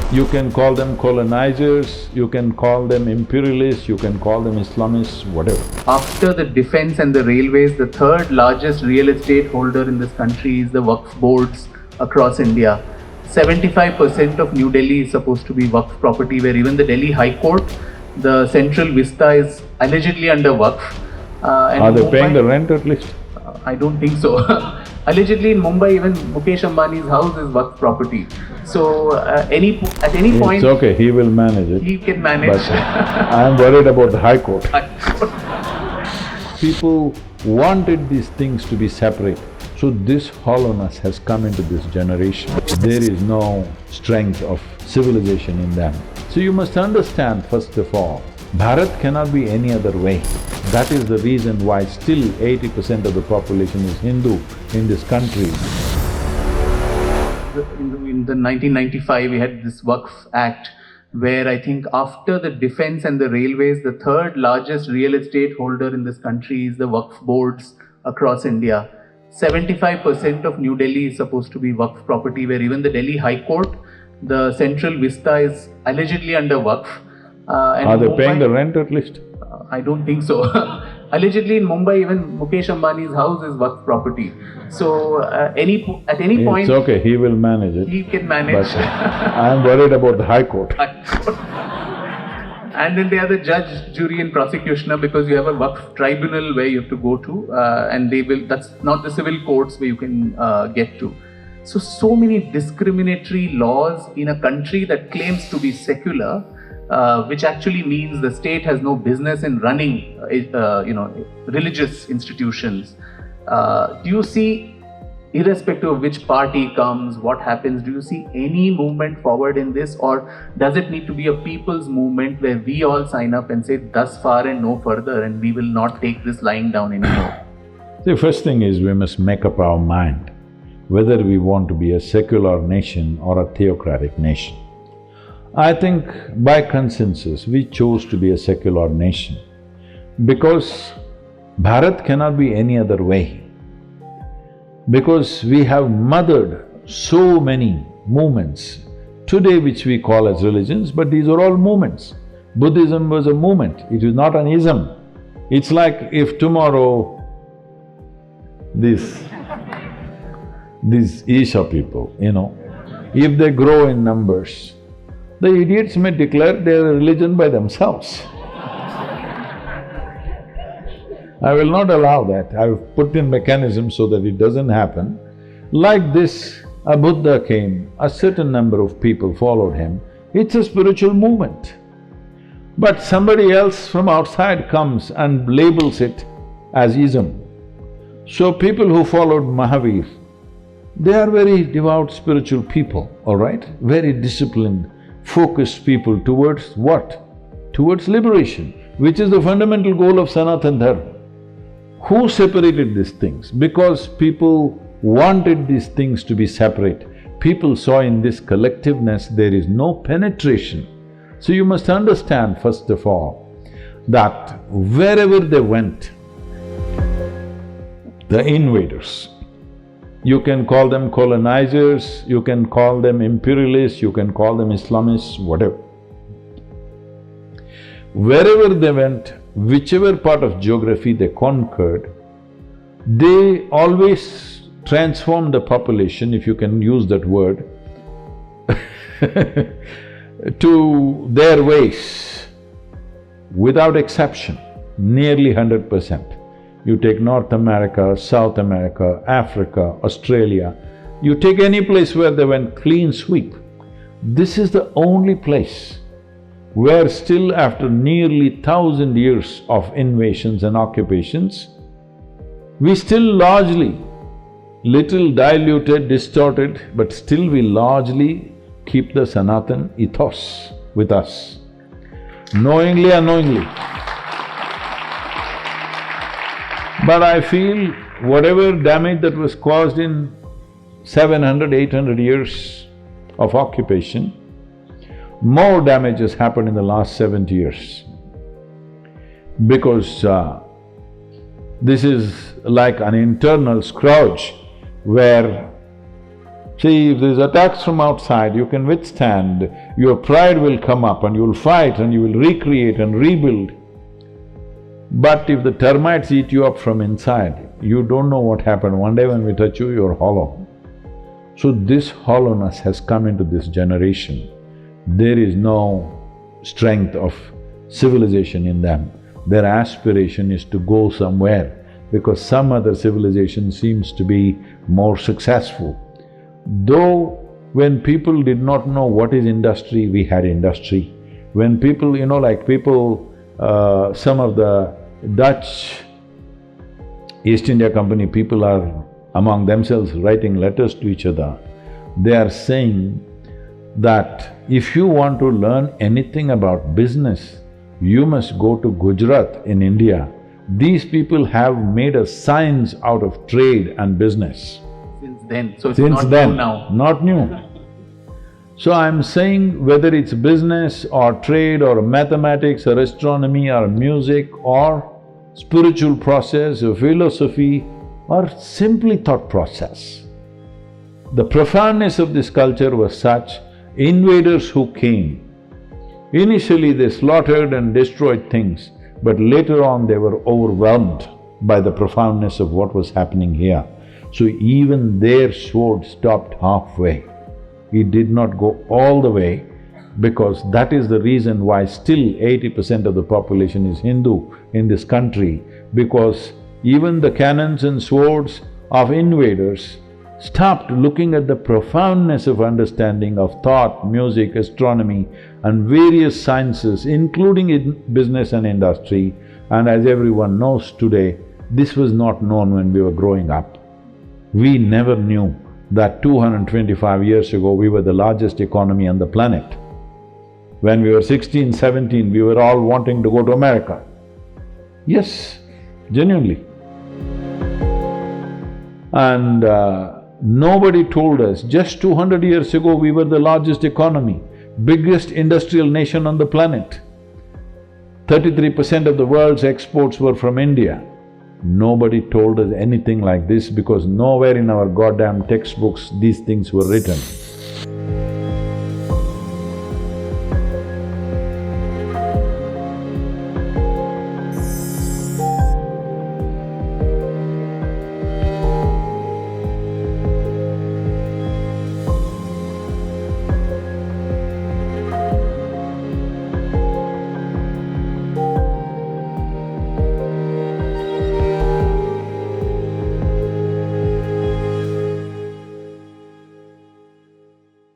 You can call them colonizers, you can call them imperialists, you can call them Islamists, whatever. After the defense and the railways, the third largest real estate holder in this country is the WAQF boards across India. 75% of New Delhi is supposed to be WAQF property, where even the Delhi High Court, the central vista is allegedly under WAQF. Are they paying the rent at least? I don't think so. Allegedly in Mumbai, even Mukesh Ambani's house is WAQF property. So at any point… It's okay, he will manage it. He can manage. But I am worried about the High Court. People wanted these things to be separate. So this hollowness has come into this generation. There is no strength of civilization in them. So you must understand, first of all, Bharat cannot be any other way. That is the reason why still 80% of the population is Hindu in this country. In the 1995, we had this WAQF Act, where I think after the defense and the railways, the third largest real estate holder in this country is the WAQF boards across India. 75% of New Delhi is supposed to be WAQF property, where even the Delhi High Court, the central vista is allegedly under WAQF. Are they paying the rent at least? I don't think so. Allegedly in Mumbai, even Mukesh Ambani's house is WAQF property. So at any point… It's okay, he will manage it. He can manage. But I am worried about the High Court. And then they are the judge, jury and prosecutioner, because you have a WAQF tribunal where you have to go to, and they will… that's not the civil courts where you can get to. So many discriminatory laws in a country that claims to be secular, which actually means the state has no business in running, religious institutions. Do you see, irrespective of which party comes, what happens, do you see any movement forward in this, or does it need to be a people's movement where we all sign up and say thus far and no further, and we will not take this lying down anymore? The first thing is we must make up our mind whether we want to be a secular nation or a theocratic nation. I think by consensus we chose to be a secular nation because Bharat cannot be any other way. Because we have mothered so many movements today which we call as religions, but these are all movements. Buddhism was a movement, it is not an ism. It's like if tomorrow these Isha people, if they grow in numbers, the idiots may declare their religion by themselves. I will not allow that. I've put in mechanisms so that it doesn't happen. Like this, a Buddha came, a certain number of people followed him. It's a spiritual movement. But somebody else from outside comes and labels it as ism. So people who followed Mahavir, they are very devout spiritual people, all right? Very disciplined, focused people towards what? Towards liberation, which is the fundamental goal of Sanatana Dharma. Who separated these things? Because people wanted these things to be separate. People saw in this collectiveness there is no penetration. So you must understand, first of all, that wherever they went, the invaders, you can call them colonizers, you can call them imperialists, you can call them Islamists, whatever. Wherever they went, whichever part of geography they conquered, they always transformed the population, if you can use that word, to their ways, without exception, nearly 100%. You take North America, South America, Africa, Australia, you take any place where they went clean sweep. This is the only place where still after nearly 1,000 years of invasions and occupations, we still largely, little diluted, distorted, but still we largely keep the Sanatan ethos with us, knowingly, unknowingly. But I feel whatever damage that was caused in 700, 800 years of occupation, more damage has happened in the last 70 years. Because this is like an internal scourge where, see, if there's attacks from outside, you can withstand your pride will come up and you will fight and you will recreate and rebuild. But if the termites eat you up from inside, you don't know what happened. One day when we touch you, you're hollow. So this hollowness has come into this generation. There is no strength of civilization in them. Their aspiration is to go somewhere because some other civilization seems to be more successful. Though when people did not know what is industry, we had industry. When people, some of the Dutch East India Company people are among themselves writing letters to each other. They are saying that if you want to learn anything about business, you must go to Gujarat in India. These people have made a science out of trade and business. Since then, so it's not new now. Not new. So I'm saying whether it's business or trade or mathematics or astronomy or music or spiritual process or philosophy or simply thought process, the profoundness of this culture was such, invaders who came, initially they slaughtered and destroyed things, but later on they were overwhelmed by the profoundness of what was happening here. So even their sword stopped halfway. It did not go all the way because that is the reason why still 80% of the population is Hindu in this country, because even the cannons and swords of invaders stopped looking at the profoundness of understanding of thought, music, astronomy and various sciences, including in business and industry. And as everyone knows today, this was not known when we were growing up. We never knew that 225 years ago we were the largest economy on the planet. When we were 16, 17, we were all wanting to go to America. Yes, genuinely. And nobody told us, just 200 years ago we were the largest economy, biggest industrial nation on the planet. 33% of the world's exports were from India. Nobody told us anything like this because nowhere in our goddamn textbooks these things were written.